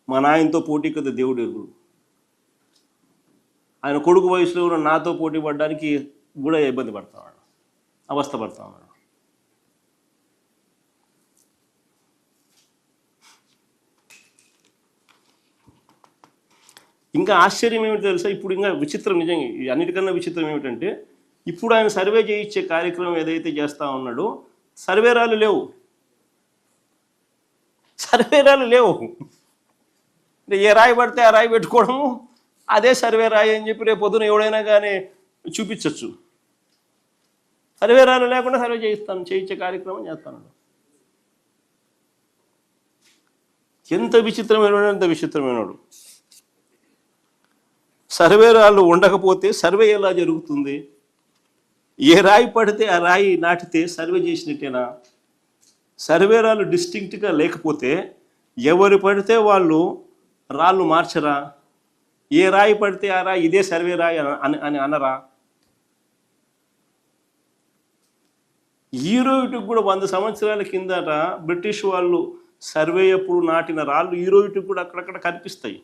మా నాయనతో పోటీ కదా దేవుడు ఎరుగు. ఆయన కొడుకు వయసులో ఉన్న నాతో పోటీ పడడానికి కూడా ఇబ్బంది పడతాడు, అవస్థ పడతా ఉన్నాడు. ఇంకా ఆశ్చర్యం ఏమిటి తెలుసా? ఇప్పుడు ఇంకా విచిత్రం, నిజంగా అన్నిటికన్నా విచిత్రం ఏమిటంటే, ఇప్పుడు ఆయన సర్వే చేయించే కార్యక్రమం ఏదైతే చేస్తూ ఉన్నాడో సర్వేరాలు లేవు. సర్వేరాలు లేవు. ఏ రాయి పడితే ఆ రాయి పెట్టుకోవడము, అదే సర్వే రాయి అని చెప్పి రేపు పొద్దున ఎవడైనా కానీ చూపించవచ్చు. సర్వేరాలు లేకుండా సర్వే చేయించే కార్యక్రమం చేస్తాను. ఎంత విచిత్రమైనవాడు, ఎంత విచిత్రమైనవాడు. సర్వేరాళ్ళు ఉండకపోతే సర్వే ఎలా జరుగుతుంది? ఏ రాయి పడితే ఆ రాయి నాటితే సర్వే చేసినట్టేనా? సర్వేరాళ్ళు డిస్టింక్ట్గా లేకపోతే ఎవరు పడితే వాళ్ళు రాళ్ళు మార్చరా? ఏ రాయి పడితే ఆ రాయి ఇదే సర్వే రాయి అని అనరా? ఈ రోజుకి కూడా 100 సంవత్సరాల కిందట బ్రిటిష్ వాళ్ళు సర్వే అప్పుడు నాటిన రాళ్ళు ఈ రోజుకి కూడా అక్కడక్కడ కనిపిస్తాయి.